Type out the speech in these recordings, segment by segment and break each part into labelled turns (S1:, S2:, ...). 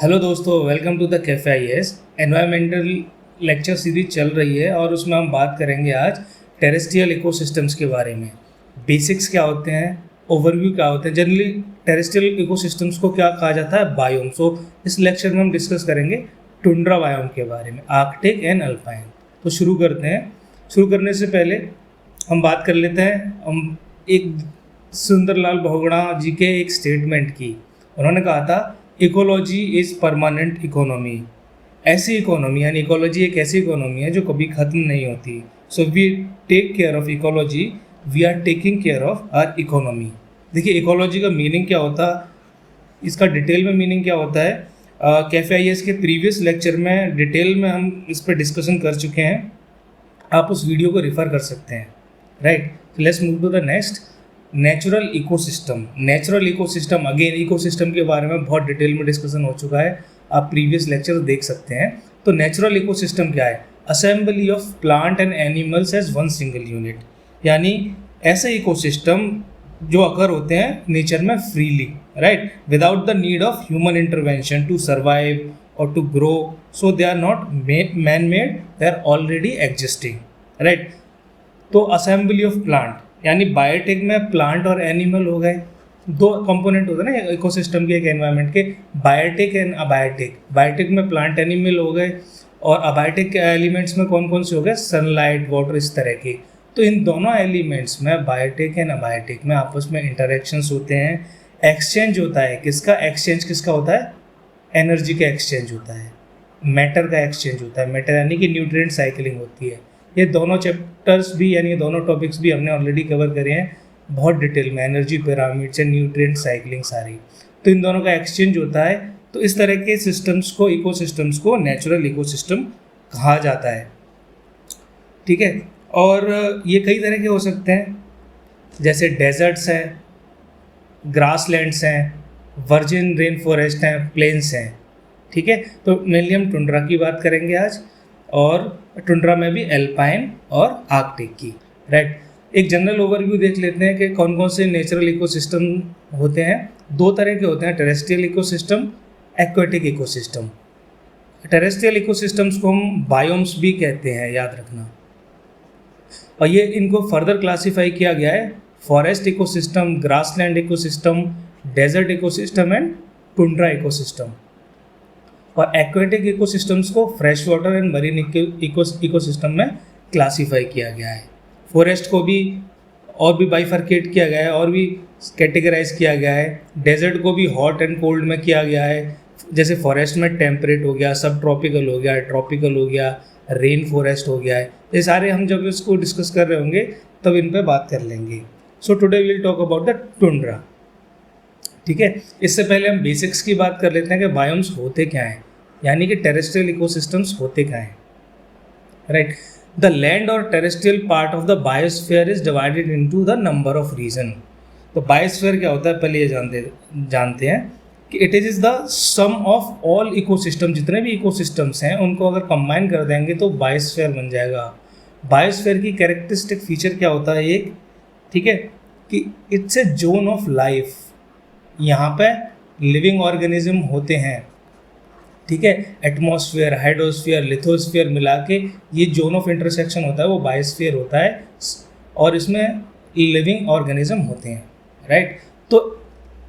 S1: Hello दोस्तों, welcome to the cafe IAS. Environmental lecture series चल रही है और उसमें हम बात करेंगे आज टेरेस्ट्रियल इकोसिस्टम्स के बारे में। बेसिक्स क्या होते हैं, ओवरव्यू क्या होते हैं, जनरली टेरेस्ट्रियल इकोसिस्टम्स को क्या कहा जाता है, बायोम। सो इस लेक्चर में हम डिस्कस करेंगे टुंड्रा बायोम के बारे में, आर्कटिक एंड अल्पाइन। तो शुरू करते हैं। शुरू करने से पहले हम बात कर लेते हैं हम एक सुंदरलाल बहुगुणा जी के एक स्टेटमेंट की। उन्होंने कहा था इकोलॉजी इज़ परमानेंट इकोनॉमी। ऐसी इकोनॉमी यानी इकोलॉजी एक ऐसी इकोनॉमी है जो कभी ख़त्म नहीं होती। So we take care of ecology, we are taking care of our economy. देखिए इकोलॉजी का मीनिंग क्या होता है, इसका डिटेल में मीनिंग क्या होता है, कैफे आईएएस के प्रीवियस लेक्चर में डिटेल में हम इस पर डिस्कशन कर चुके हैं। आप उस वीडियो को रिफ़र कर सकते हैं। Right, let's move to the next. Natural ecosystem. Natural ecosystem, again ecosystem के बारे में बहुत डिटेल में डिस्कशन हो चुका है, आप प्रीवियस लेक्चर देख सकते हैं। तो नेचुरल इकोसिस्टम क्या है? Assembly of plant and animals as one single unit, यानी ऐसे इकोसिस्टम जो अकर होते हैं नेचर में freely, right, without the need of human intervention to survive और to grow. So they are not man made, they are already existing, right. तो assembly of plant यानी biotech में प्लांट और animal हो गए। दो कंपोनेंट होते हैं ना इकोसिस्टम के, एक एनवायरनमेंट के, बायोटेक एंड अबायोटेक। बायोटेक में प्लांट एनिमल हो गए और अबायोटेक के एलिमेंट्स में कौन कौन से हो गए? सनलाइट, वाटर, इस तरह के। तो इन दोनों एलिमेंट्स में बायोटेक एंड अबायोटेक में आपस में इंटरेक्शंस होते हैं, एक्सचेंज होता है। किसका एक्सचेंज किसका होता है? एनर्जी का एक्सचेंज होता है, मैटर का एक्सचेंज होता है। मैटर यानी कि न्यूट्रिएंट साइकिलिंग होती है। ये दोनों चैप्टर्स भी यानी दोनों टॉपिक्स भी हमने ऑलरेडी कवर करे हैं बहुत डिटेल में, energy pyramids and nutrient cycling सारी। तो इन दोनों का एक्सचेंज होता है। तो इस तरह के सिस्टम्स को, इकोसिस्टम्स को नेचुरल इकोसिस्टम कहा जाता है। ठीक है, और ये कई तरह के हो सकते हैं, जैसे डेजर्ट्स हैं, ग्रासलैंड्स हैं, वर्जिन रेन फॉरेस्ट हैं, प्लेन्स हैं। ठीक है, तो मेनली हम टुंड्रा की बात करेंगे आज, और टुंड्रा में भी एल्पाइन और आर्कटिक की। राइट, एक जनरल ओवरव्यू देख लेते हैं कि कौन कौन से नेचुरल इकोसिस्टम होते हैं। दो तरह के होते हैं, terrestrial ecosystem, aquatic ecosystem. Terrestrial ecosystems को हम बायोम्स भी कहते हैं, याद रखना। और ये इनको फर्दर क्लासीफाई किया गया है, forest ecosystem, grassland ecosystem, desert ecosystem and tundra ecosystem. और एक्वेटिक इकोसिस्टम्स को fresh water and marine ecosystem में क्लासीफाई किया गया है। फॉरेस्ट को भी और भी बाइफरकेट किया गया है और भी कैटेगराइज किया गया है। डेजर्ट को भी हॉट एंड कोल्ड में किया गया है, जैसे फॉरेस्ट में टेम्परेट हो गया, सब ट्रॉपिकल हो गया, ट्रॉपिकल हो गया, रेन फॉरेस्ट हो गया है। ये सारे हम जब इसको डिस्कस कर रहे होंगे तब इन पर बात कर लेंगे। So today we will talk about the tundra. ठीक है, इससे पहले हम बेसिक्स की बात कर लेते हैं कि बायोम्स होते क्या हैं, यानी कि टेरेस्ट्रियल इकोसिस्टम्स होते क्या हैं। राइट, द लैंड और terrestrial part of the biosphere is divided into the number of region. तो बायोस्फीयर क्या होता है पहले ये जानते हैं कि it is the sum of all ecosystem. जितने भी इकोसिस्टम्स हैं उनको अगर कंबाइन कर देंगे तो बायोस्फीयर बन जाएगा। बायोस्फीयर की कैरेक्टरिस्टिक फीचर क्या होता है एक, ठीक है, कि it's a zone of life. यहाँ पे लिविंग ऑर्गेनिज्म होते हैं। ठीक है, एटमॉस्फेयर, हाइड्रोस्फीयर, लिथोस्फीयर मिला के ये जोन ऑफ इंटरसेक्शन होता है, वो बायोस्फीयर होता है, और इसमें लिविंग ऑर्गेनिज्म होते हैं। राइट, तो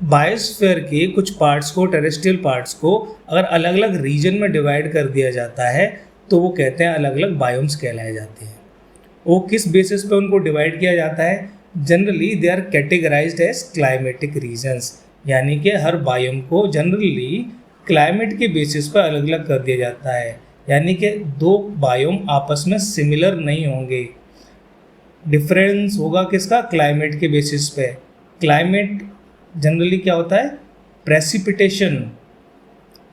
S1: बायोस्फीयर के कुछ पार्ट्स को, टेरेस्ट्रियल पार्ट्स को अगर अलग अलग रीजन में डिवाइड कर दिया जाता है तो वो कहते हैं अलग अलग बायोम्स कहलाए जाते हैं। वो किस बेसिस पे उनको डिवाइड किया जाता है? Generally they are categorized as climatic regions, यानी कि हर बायोम को जनरली क्लाइमेट के बेसिस पर अलग अलग कर दिया जाता है। यानी कि दो बायोम आपस में सिमिलर नहीं होंगे, डिफरेंस होगा किसका? क्लाइमेट के बेसिस पे। क्लाइमेट जनरली क्या होता है? प्रेसिपिटेशन,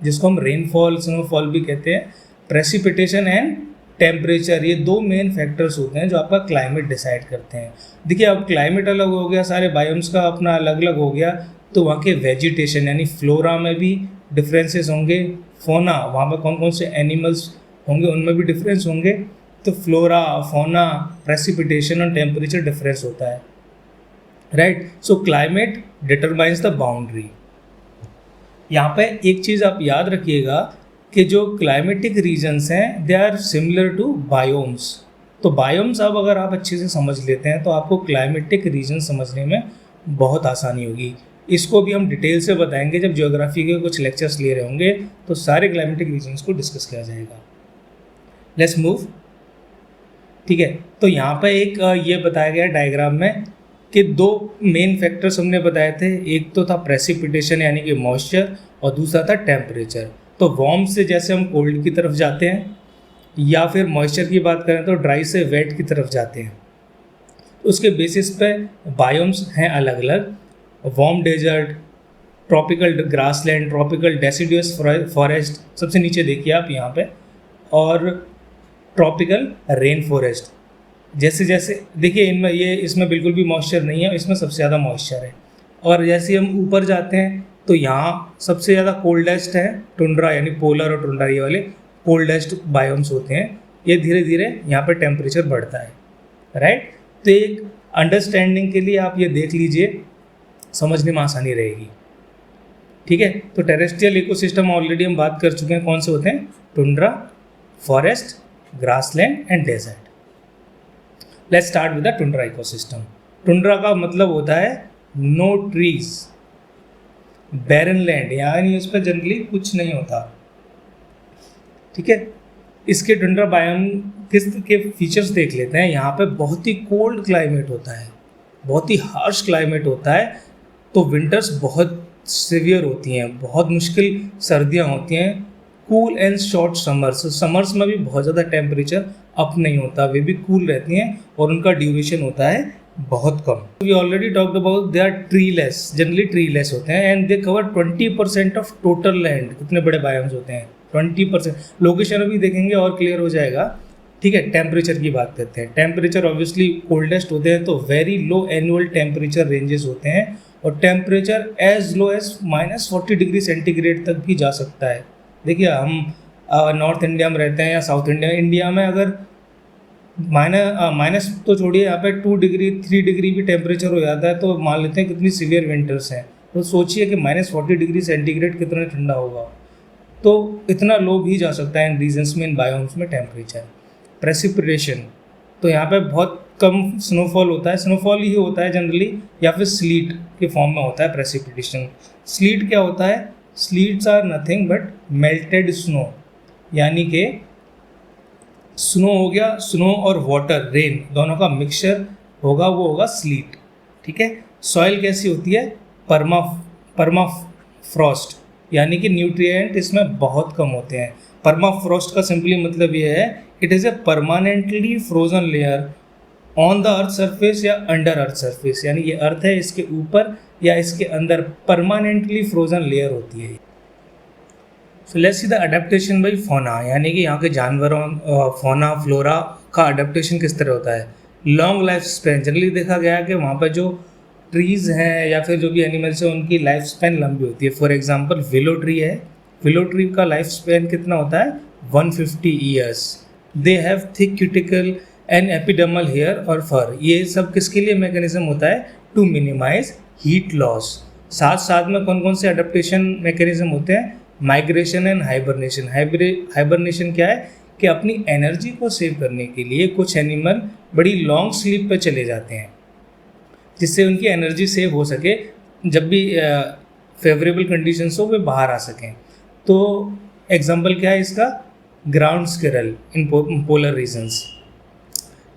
S1: जिसको हम रेनफॉल, स्नोफॉल भी कहते हैं। प्रेसिपिटेशन एंड टेम्परेचर, ये दो मेन फैक्टर्स होते हैं जो आपका क्लाइमेट डिसाइड करते हैं। देखिए अब क्लाइमेट अलग हो गया, सारे बायोम्स का अपना अलग अलग हो गया, तो वहाँ के वेजिटेशन यानी फ्लोरा में भी डिफरेंसेस होंगे, फोना, वहाँ पर कौन कौन से एनिमल्स होंगे उनमें भी डिफरेंस होंगे। तो फ्लोरा, फोना, प्रेसिपिटेशन और टेम्परेचर डिफरेंस होता है। Right, so climate determines the boundary. यहाँ पे एक चीज़ आप याद रखिएगा कि जो क्लाइमेटिक रीजन्स हैं they are similar to biomes. तो बायोम्स अब अगर आप अच्छे से समझ लेते हैं तो आपको क्लाइमेटिक रीजन समझने में बहुत आसानी होगी। इसको भी हम डिटेल से बताएंगे जब ज्योग्राफी के कुछ लेक्चर्स ले रहे होंगे, तो सारे क्लाइमेटिक रीजन्स को डिस्कस किया जाएगा। Let's move. ठीक है, तो यहाँ पे एक ये बताया गया डायग्राम में कि दो मेन फैक्टर्स हमने बताए थे, एक तो था प्रेसिपिटेशन यानी कि मॉइस्चर, और दूसरा था टेम्परेचर। तो वार्म से जैसे हम कोल्ड की तरफ जाते हैं, या फिर मॉइस्चर की बात करें तो ड्राई से वेट की तरफ जाते हैं। उसके बेसिस पे बायोम्स हैं अलग अलग, warm desert, tropical grassland, tropical deciduous forest, सबसे नीचे देखिए आप यहाँ पे, और ट्रॉपिकल रेन फॉरेस्ट। जैसे जैसे देखिए इनमें इसमें बिल्कुल भी मॉइस्चर नहीं है, इसमें सबसे ज़्यादा मॉइस्चर है। और जैसे हम ऊपर जाते हैं तो यहाँ सबसे ज़्यादा कोल्डेस्ट है टुंड्रा, यानी पोलर और टुंड्रा ये वाले कोल्डेस्ट बायोम्स होते हैं। ये धीरे धीरे यहाँ पे टेम्परेचर बढ़ता है, राइट। तो एक अंडरस्टैंडिंग के लिए आप ये देख लीजिए, समझने में आसानी रहेगी। ठीक है, तो टेरेस्ट्रियल इकोसिस्टम ऑलरेडी हम बात कर चुके हैं, कौन से होते हैं? Tundra, forest, grassland and desert. Let's start with the tundra ecosystem. Tundra का मतलब होता है नो ट्रीज, बैरन लैंड, यानी उस पर जनरली कुछ नहीं होता। ठीक है, इसके टुंड्रा बायोम किस के फीचर्स देख लेते हैं। यहाँ पे बहुत ही कोल्ड क्लाइमेट होता है, बहुत ही हार्श क्लाइमेट होता है। तो विंटर्स बहुत सिवियर होती हैं, बहुत मुश्किल सर्दियाँ होती हैं। Cool and short summers, summers में भी बहुत ज़्यादा टेम्परेचर अप नहीं होता, वे भी कूल रहती हैं और उनका ड्यूरेशन होता है बहुत कम। We already talked about they are treeless, generally treeless होते हैं, and they cover 20% of total land. कितने बड़े बायोम्स होते हैं? 20%। लोकेशन अभी देखेंगे और क्लियर हो जाएगा। ठीक है, टेम्परेचर की बात करते हैं। टेम्परेचर ऑब्वियसली कोल्डेस्ट होते हैं तो very low annual temperature ranges होते हैं, और temperature as low as -40 degree centigrade तक भी जा सकता है। देखिए हम नॉर्थ इंडिया में रहते हैं या साउथ इंडिया में अगर माइनस तो छोड़िए, यहाँ पे 2 डिग्री 3 डिग्री भी टेम्परेचर हो जाता है तो मान लेते हैं कितनी सीवियर विंटर्स हैं। तो सोचिए कि -40 डिग्री सेंटीग्रेड कितना ठंडा होगा। तो इतना लो भी जा सकता है इन रीजन्स में, इन बायोम्स में टेम्परेचर। प्रेसिपिटेशन, तो यहाँ पे बहुत कम स्नोफॉल होता है, स्नोफॉल ही होता है जनरली, या फिर स्लीट के फॉर्म में होता है प्रेसिपिटेशन। स्लीट क्या होता है? Sleets are nothing but melted snow, यानी कि स्नो हो गया, स्नो और वाटर रेन दोनों का मिक्सचर होगा, वो होगा स्लीट। ठीक है, सॉइल कैसी होती है? परमा फ्रॉस्ट, यानी कि न्यूट्रिएंट इसमें बहुत कम होते हैं। परमा फ्रॉस्ट का सिंपली मतलब ये है, it is a permanently frozen layer on the earth surface या अंडर अर्थ सरफेस, यानी ये अर्थ है इसके ऊपर या इसके अंदर परमानेंटली फ्रोजन लेयर होती है। So let's see the adaptation bye fauna, यानी कि यहाँ के जानवरों फौना फ्लोरा का अडेप्टेशन किस तरह होता है। लॉन्ग लाइफ स्पैन, जनरली देखा गया है कि वहाँ पर जो ट्रीज़ हैं या फिर जो भी एनिमल्स हैं उनकी लाइफ स्पैन लंबी होती है। फॉर एग्जांपल विलो ट्री है, विलो ट्री का लाइफ स्पैन कितना होता है? 150 years. They have thick cuticle and epidermal hair और फर। ये सब किसके लिए मैकेनिज्म होता है? To minimize heat loss. साथ साथ में कौन कौन से अडेप्टेशन मैकेनिज्म होते हैं? Migration and hibernation. हाइबरनेशन क्या है कि अपनी एनर्जी को सेव करने के लिए कुछ एनिमल बड़ी लॉन्ग स्लीप पे चले जाते हैं, जिससे उनकी एनर्जी सेव हो सके, जब भी फेवरेबल कंडीशंस हो वे बाहर आ सकें। तो एग्जांपल क्या है इसका? Ground squirrel in polar regions.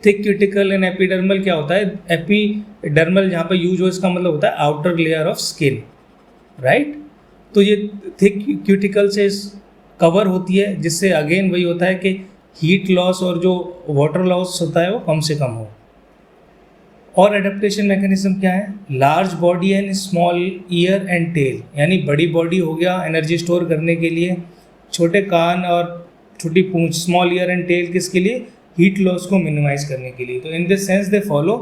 S1: Thick cuticle and epidermal क्या होता है? एपिडर्मल जहाँ पे यूज हो इसका मतलब होता है outer layer of skin, right. तो ये थिक क्यूटिकल से कवर होती है, जिससे अगेन वही होता है कि हीट लॉस और जो वाटर लॉस होता है वो कम से कम हो। और एडेप्टेशन मैकेनिज्म क्या है? Large body and small ear and tail, यानी बड़ी बॉडी हो गया एनर्जी स्टोर करने के लिए, छोटे कान और छोटी पूंछ, स्मॉल ईयर एंड टेल किसके लिए? हीट लॉस को मिनिमाइज करने के लिए। तो in this sense they follow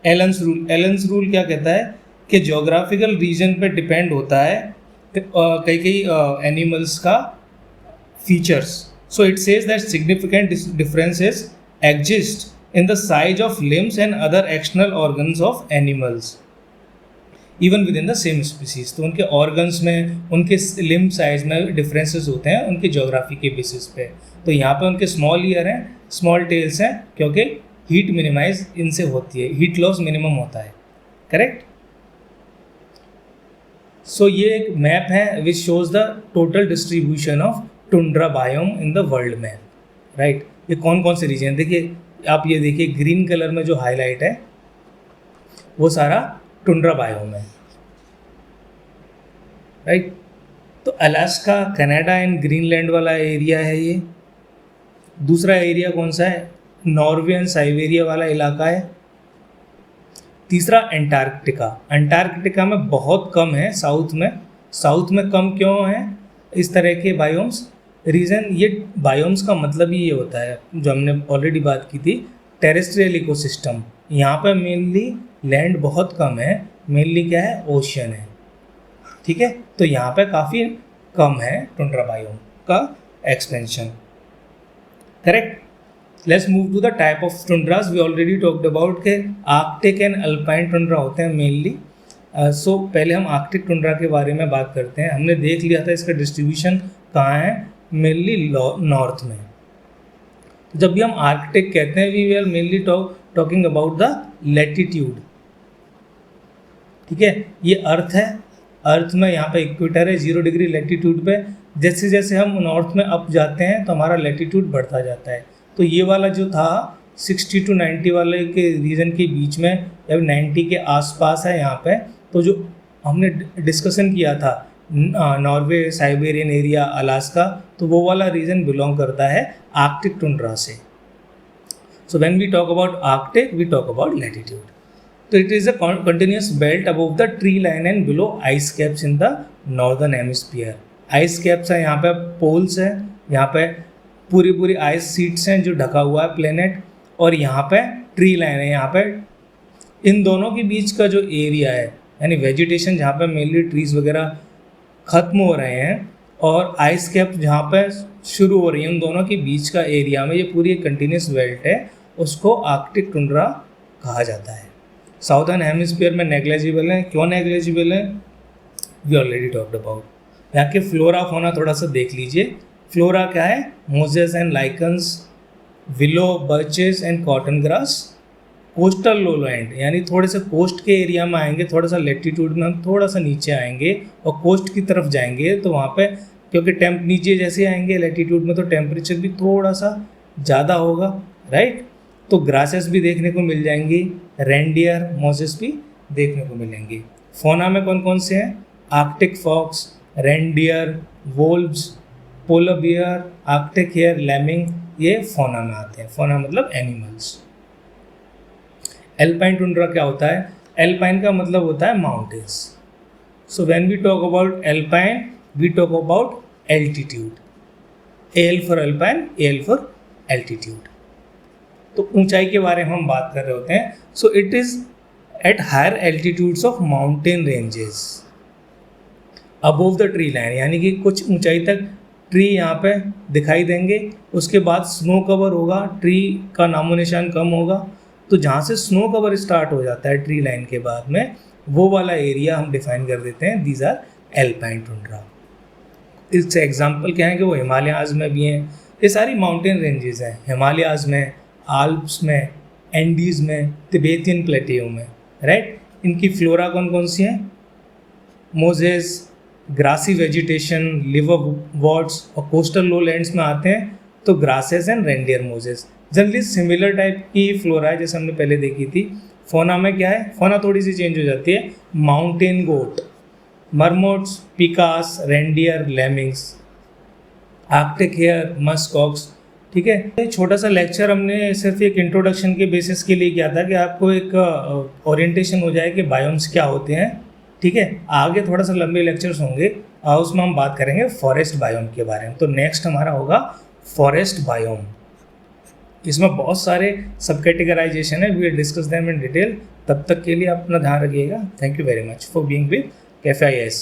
S1: Allen's rule. Allen's rule क्या कहता है कि ज्योग्राफिकल रीजन पे डिपेंड होता है कई कई एनिमल्स का features. So it says that significant differences exist in the size of limbs and other external organs of animals. Even with in the same species. तो उनके ऑर्गन्स में, उनके लिम्ब साइज में डिफरेंसेस होते हैं उनकी ज्योग्राफी के बेसिस पे। तो यहाँ पे उनके स्मॉल ईयर हैं, स्मॉल टेल्स हैं, क्योंकि हीट मिनिमाइज इनसे होती है, हीट लॉस मिनिमम होता है। करेक्ट। सो ये एक मैप है which shows the total distribution of tundra biome in the world में। राइट, ये कौन कौन से रीजन, देखिए आप ये देखिए ग्रीन कलर में जो हाईलाइट है वो सारा टुंड्रा बायोम है। राइट, तो अलास्का, कनाडा एंड ग्रीनलैंड वाला एरिया है ये। दूसरा एरिया कौन सा है, नॉर्वे एंड साइबेरिया वाला इलाका है। तीसरा अंटार्कटिका, अंटार्कटिका में बहुत कम है, साउथ में कम क्यों है इस तरह के बायोम्स? रीज़न, ये बायोम्स का मतलब ही ये होता है जो हमने ऑलरेडी बात की थी, टेरेस्ट्रियल इकोसिस्टम। यहाँ पर मेनली लैंड बहुत कम है, मेनली क्या है, ओशियन है। ठीक है, तो यहाँ पे काफ़ी कम है टुंड्रा बायोम का expansion. Correct. Let's move to the type of tundras. We already talked about के आर्कटिक एंड अल्पाइन टुंड्रा होते हैं मेनली। सो पहले हम आर्कटिक टुंड्रा के बारे में बात करते हैं। हमने देख लिया था इसका डिस्ट्रीब्यूशन कहाँ है, मेनली नॉर्थ में। जब भी हम आर्कटिक कहते हैं, we are mainly talking about the latitude. ठीक है, ये अर्थ है, अर्थ में यहाँ पे इक्वेटर है 0 डिग्री लैटिट्यूड पे। जैसे जैसे हम नॉर्थ में अप जाते हैं तो हमारा लैटिट्यूड बढ़ता जाता है। तो ये वाला जो था 60 to 90 वाले के रीजन के बीच में, या 90 के आसपास है यहाँ पे। तो जो हमने डिस्कशन किया था नॉर्वे, साइबेरियन एरिया, अलास्का, तो वो वाला रीजन बिलोंग करता है आर्कटिक टुंड्रा से। So when we talk about Arctic, we talk about latitude. तो it is a continuous belt above the tree line and below ice caps in the northern hemisphere. Ice caps है, यहाँ पे poles है, यहाँ पे पूरी ice seats हैं जो ढका हुआ है प्लेनेट, और यहाँ पे ट्री लाइन है। यहाँ पे इन दोनों के बीच का जो एरिया है, यानी वेजिटेशन जहाँ पे मेनली ट्रीज वगैरह ख़त्म हो रहे हैं और आइस कैप जहाँ पे शुरू हो रही है, उन दोनों के बीच का एरिया में ये पूरी एक कंटिन्यूस बेल्ट है, उसको आर्कटिक टुंड्रा कहा जाता है। साउदर्न हेमिस्फीयर में नेग्लेजिबल है। क्यों नेग्लेजिबल है, वी ऑलरेडी टॉक्ड अबाउट। यहाँ के फ्लोरा फौना थोड़ा सा देख लीजिए। फ्लोरा क्या है, Moses and lichens, willow, birches and cotton grass. Coastal lowland, यानी थोड़े से कोस्ट के एरिया में आएंगे, थोड़ा सा लेटीट्यूड में हम थोड़ा सा नीचे आएंगे और कोस्ट की तरफ जाएंगे, तो वहाँ पे क्योंकि नीचे जैसे आएंगे लेटीट्यूड में तो टेम्परेचर भी थोड़ा सा ज़्यादा होगा। राइट, तो ग्रासेस भी देखने को मिल जाएंगी, रेंडियर, मोजेस भी देखने को मिलेंगे। फौना में कौन कौन से हैं, Arctic fox, reindeer, wolves, polar bear, Arctic hare, lemming, ये फौना में आते हैं। फौना मतलब एनिमल्स। एल्पाइन टुंड्रा क्या होता है, एल्पाइन का मतलब होता है mountains. So when we talk about alpine, we talk about altitude. L for alpine, L for altitude. तो ऊंचाई के बारे में हम बात कर रहे होते हैं। So it is at higher altitudes of mountain ranges above the tree line, यानी कि कुछ ऊंचाई तक ट्री यहाँ पे दिखाई देंगे, उसके बाद स्नो कवर होगा, ट्री का नामो निशान कम होगा। तो जहाँ से स्नो कवर स्टार्ट हो जाता है ट्री लाइन के बाद में, वो वाला एरिया हम डिफाइन कर देते हैं, दीज आर एल्पाइन टुंड्रा। इससे एग्जाम्पल क्या है कि वो हिमालयाज में भी हैं, ये सारी माउंटेन रेंजेस हैं, हिमालयाज में, आल्प्स में, एंडीज़ में, तिबेतियन प्लेटियो में। राइट, इनकी फ्लोरा कौन कौन सी हैं, mosses, grassy vegetation, liverworts, और कोस्टल लोलैंड्स में आते हैं तो grasses and reindeer mosses. Generally similar type की फ्लोरा है जैसे हमने पहले देखी थी। फौना में क्या है, फौना थोड़ी सी चेंज हो जाती है, माउंटेन गोट, मरमोट्स, पिकास, रेंडियर, लेमिंग्स, आर्कटिक हेयर, मस्कॉक्स। ठीक है, ये छोटा सा लेक्चर हमने सिर्फ एक इंट्रोडक्शन के बेसिस के लिए किया था कि आपको एक ओरिएंटेशन हो जाए कि बायोम्स क्या होते हैं। ठीक है, आगे थोड़ा सा लंबे लेक्चर्स होंगे, उसमें हम बात करेंगे फॉरेस्ट बायोम के बारे में। तो नेक्स्ट हमारा होगा फॉरेस्ट बायोम। इसमें बहुत सारे सब कैटेगराइजेशन है, we will discuss them in detail. तब तक के लिए अपना ध्यान रखिएगा। Thank you very much for being with cafe IAS।